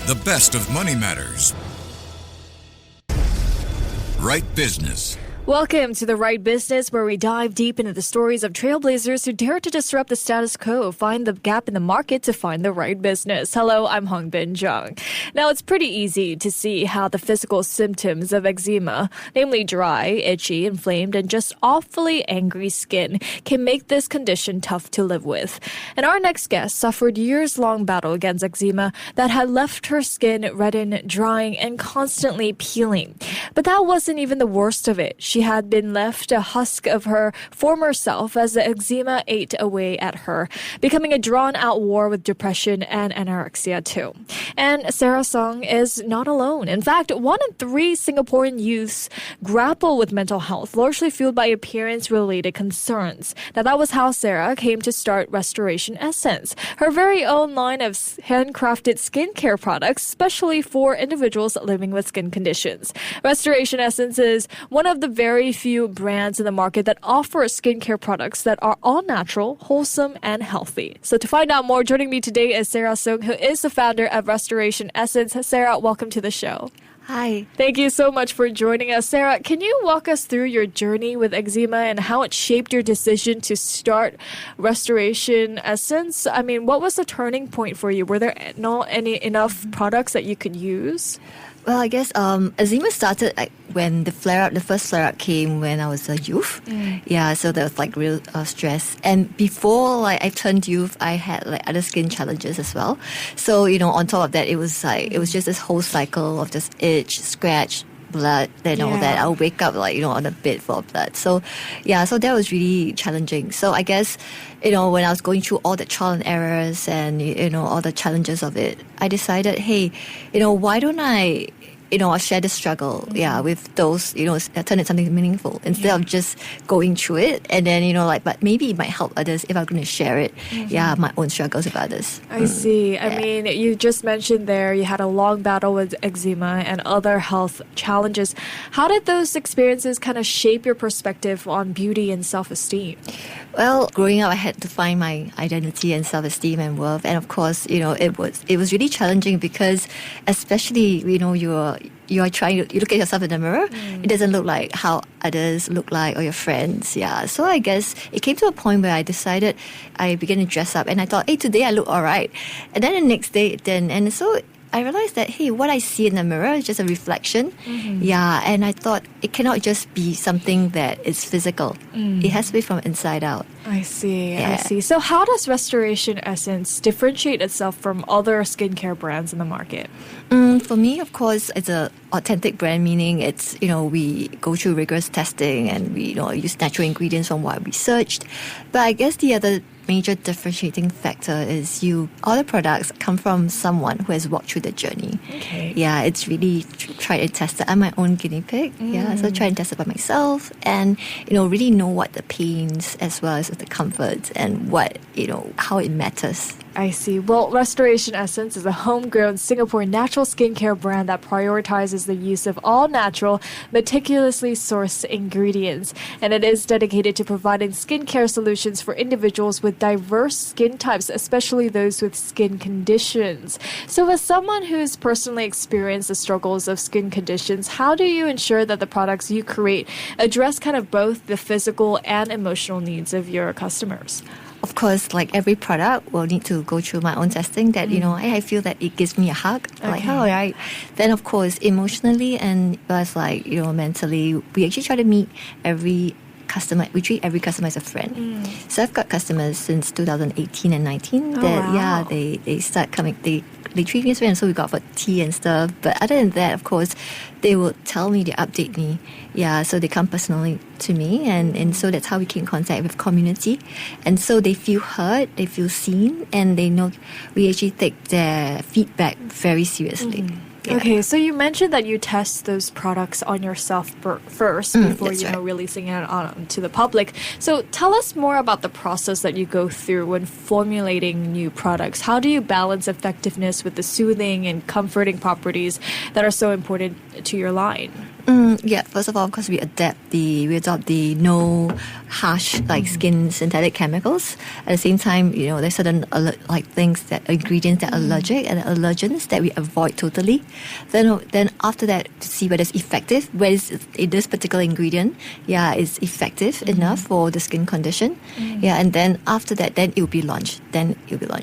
The best of Money Matters. Right Business. Welcome to The Right Business, where we dive deep into the stories of trailblazers who dare to disrupt the status quo, find the gap in the market to find the right business. Hello, I'm Hongbin Jeong. Now, it's pretty easy to see how the physical symptoms of eczema, namely dry, itchy, inflamed, and just awfully angry skin, can make this condition tough to live with. And our next guest suffered years-long battle against eczema that had left her skin reddened, drying, and constantly peeling. But that wasn't even the worst of it. She had been left a husk of her former self as the eczema ate away at her, becoming a drawn-out war with depression and anorexia too. And Sara Soong is not alone. In fact, 1 in 3 Singaporean youths grapple with mental health, largely fueled by appearance-related concerns. Now, that was how Sara came to start Restoration Essence, her very own line of handcrafted skincare products, especially for individuals living with skin conditions. Restoration Essence is one of the very few brands in the market that offer skincare products that are all natural, wholesome, and healthy. So to find out more, joining me today is Sara Soong, who is the founder of Restoration Essence. Sara, welcome to the show. Hi. Thank you so much for joining us. Sara, can you walk us through your journey with eczema and how it shaped your decision to start Restoration Essence? I mean, what was the turning point for you? Were there not enough products that you could use? Well, I guess eczema started when the first flare-up came when I was a youth. Yeah, so there was real stress. And before I turned youth, I had other skin challenges as well. So, on top of that, it was just this whole cycle of just itch, scratch, blood, then all that. I'll wake up on a bed full of blood. So so that was really challenging. So I guess, when I was going through all the trial and errors and, all the challenges of it, I decided, hey, why don't I I'll share the struggle, with those, turn it something meaningful instead of just going through it. And then, but maybe it might help others if I'm going to share it, my own struggles with others. I see. I mean, you just mentioned there you had a long battle with eczema and other health challenges. How did those experiences kind of shape your perspective on beauty and self-esteem? Well, growing up, I had to find my identity and self-esteem and worth. And of course, it was really challenging because especially, you look at yourself in the mirror, it doesn't look like how others look like or your friends. So I guess it came to a point where I decided I began to dress up and I thought, hey, today I look all right. And then the next day it didn't. And so I realized that, hey, what I see in the mirror is just a reflection. And I thought it cannot just be something that is physical. It has to be from inside out. I see. So how does Restoration Essence differentiate itself from other skincare brands in the market? For me, of course, it's an authentic brand, meaning it's, we go through rigorous testing and we, use natural ingredients from what we researched. But I guess the other major differentiating factor is all the products come from someone who has walked through the journey. Okay. Yeah, it's really tried and tested. I'm my own guinea pig. So try and test it by myself and, really know what the pains as well as the comforts and what, how it matters. I see. Well, Restoration Essence is a homegrown Singaporean natural skincare brand that prioritizes the use of all natural, meticulously sourced ingredients. And it is dedicated to providing skincare solutions for individuals with diverse skin types, especially those with skin conditions. So as someone who's personally experienced the struggles of skin conditions, how do you ensure that the products you create address kind of both the physical and emotional needs of your customers? Of course, every product will need to go through my own testing that, I feel that it gives me a hug. Okay. All right. Then, of course, emotionally and plus, mentally, we actually try to meet every customer. We treat every customer as a friend. So I've got customers since 2018 and 19 that, they start coming, they treat me as friends, so we go out for tea and stuff. But other than that, of course, they will tell me, they update me. So they come personally to me, and so that's how we keep in contact with community. And so they feel heard, they feel seen, and they know we actually take their feedback very seriously. Okay, so you mentioned that you test those products on yourself first before releasing it to the public. So tell us more about the process that you go through when formulating new products. How do you balance effectiveness with the soothing and comforting properties that are so important to your line? Yeah, first of all, because we adopt the no harsh skin synthetic chemicals. At the same time, there's certain things that ingredients that are allergic and allergens that we avoid totally. Then after that, to see whether it's effective, whether this particular ingredient, is effective enough for the skin condition. And then after that, then it will be launched.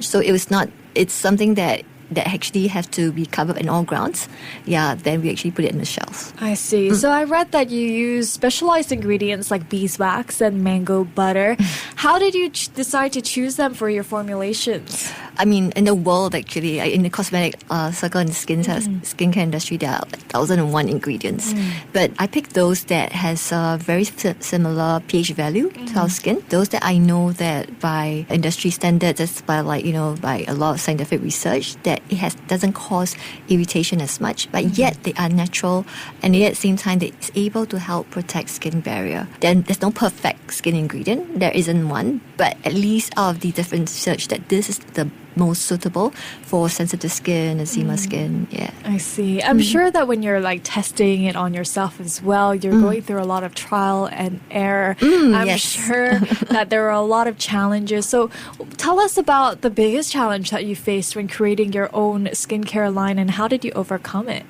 So it's something that actually have to be covered in all grounds. Then we actually put it in the shelves. I see. So I read that you use specialized ingredients like beeswax and mango butter. How did you decide to choose them for your formulations? I mean, in the world, actually, in the cosmetic circle and skincare industry, there are 1,001 ingredients. But I picked those that has a very similar pH value to our skin. Those that I know that by industry standards, as by by a lot of scientific research, that it doesn't cause irritation as much, but yet they are natural, and yet at the same time it's able to help protect skin barrier. Then there's no perfect skin ingredient. There isn't one, but at least out of the different research that this is the most suitable for sensitive skin, eczema skin. I see. I'm sure that when you're testing it on yourself as well, you're going through a lot of trial and error. I'm sure that there are a lot of challenges. So tell us about the biggest challenge that you faced when creating your own skincare line, and how did you overcome it?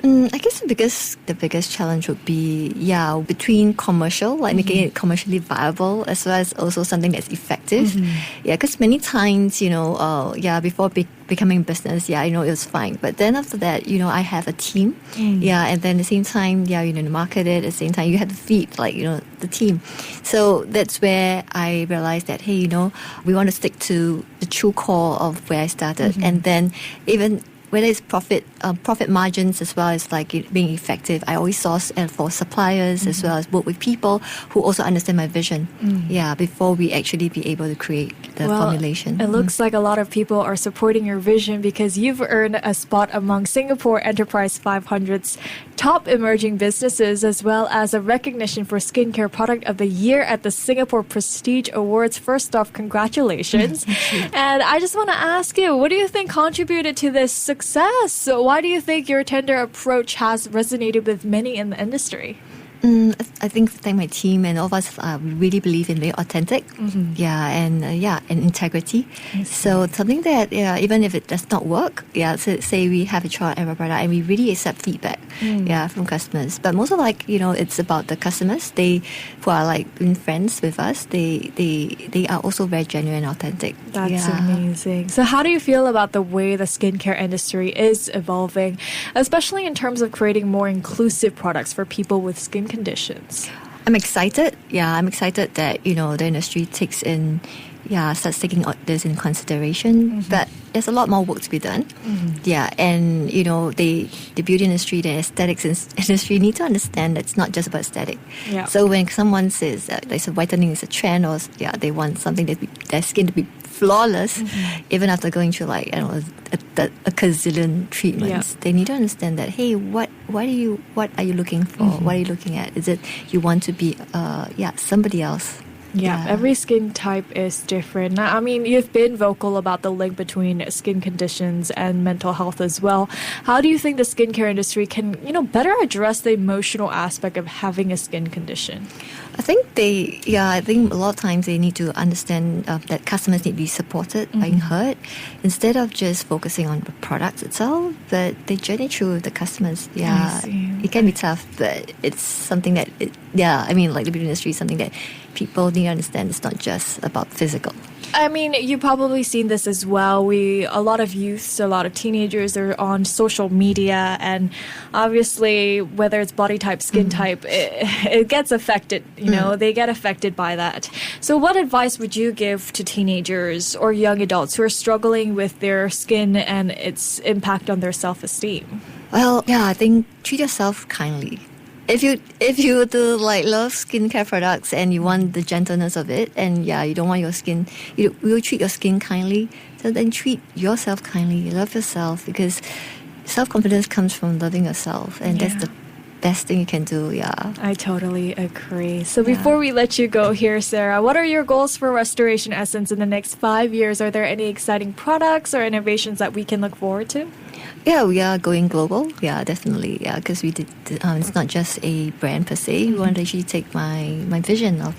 I guess the biggest challenge would be between commercial, making it commercially viable, as well as also something that's effective. Because many times before becoming business, it was fine, but then after that, I have a team, and then at the same time, to market it. At the same time, you have to feed the team. So that's where I realized that hey, we want to stick to the true core of where I started, and then even whether it's profit margins as well as it being effective, I always source for suppliers as well as work with people who also understand my vision. Before we actually be able to create the formulation. It looks like a lot of people are supporting your vision, because you've earned a spot among Singapore Enterprise 500's top emerging businesses, as well as a recognition for Skincare Product of the Year at the Singapore Prestige Awards. First off, congratulations. And I just want to ask you, what do you think contributed to this success? So why do you think your tender approach has resonated with many in the industry? I think thank my team and all of us. We really believe in being authentic, and integrity. So something that even if it does not work, so say we have a trial error product and we really accept feedback, from customers. But most of it's about the customers. They who are being friends with us. They are also very genuine and authentic. That's amazing. So how do you feel about the way the skincare industry is evolving, especially in terms of creating more inclusive products for people with skin conditions? I'm excited. I'm excited that the industry starts taking this in consideration. But there's a lot more work to be done. And the beauty industry, the aesthetics industry need to understand that it's not just about aesthetic. So when someone says that whitening is a trend, or they want something their skin to be flawless, even after going through a gazillion treatments, they need to understand that hey, what are you looking for? What are you looking at? Is it you want to be somebody else? Every skin type is different. I mean, you've been vocal about the link between skin conditions and mental health as well. How do you think the skincare industry can, better address the emotional aspect of having a skin condition? I think I think a lot of times they need to understand that customers need to be supported, being heard, instead of just focusing on the product itself, but they journey through with the customers. It can be tough, but it's something that, the beauty industry is something that people need to understand. It's not just about physical. I mean, you've probably seen this as well. A lot of youths, a lot of teenagers are on social media, and obviously, whether it's body type, skin type, it gets affected. They get affected by that. So what advice would you give to teenagers or young adults who are struggling with their skin and its impact on their self-esteem? Well, I think treat yourself kindly. If you do love skincare products and you want the gentleness of it, and you don't want your skin, you will treat your skin kindly. So then treat yourself kindly. Love yourself, because self-confidence comes from loving yourself, and that's the best thing you can do. I totally agree. So before we let you go here, Sara, what are your goals for Restoration Essence in the next 5 years? Are there any exciting products or innovations that we can look forward to? Yeah, we are going global. Yeah, definitely. Yeah, because we did. It's not just a brand per se. We want to actually take my vision of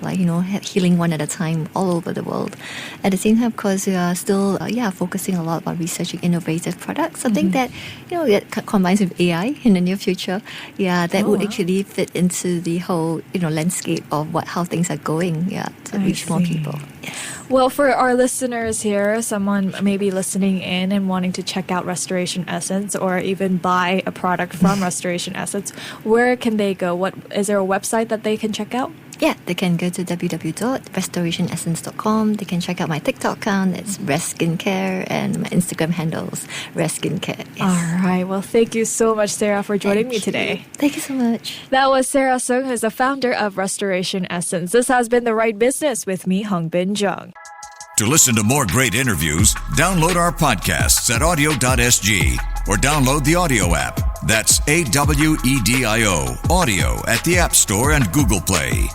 healing one at a time all over the world. At the same time, of course, we are still focusing a lot on researching innovative products. Something that that combines with AI in the near future. Yeah, that would actually fit into the whole landscape of how things are going. Yeah, to reach more people. Yes. Well, for our listeners here, someone maybe listening in and wanting to check out Restoration Essence or even buy a product from Restoration Essence, where can they go? Is there a website that they can check out? Yeah, they can go to www.restorationessence.com. They can check out my TikTok account. It's Rest Skincare, and my Instagram handles Rest Skincare. Yes. All right. Well, thank you so much, Sarah, for joining me today. Thank you so much. That was Sara Soong, who's the founder of Restoration Essence. This has been The Right Business with me, Hongbin Jeong. To listen to more great interviews, download our podcasts at audio.sg or download the audio app. That's AWEDIO, audio at the App Store and Google Play.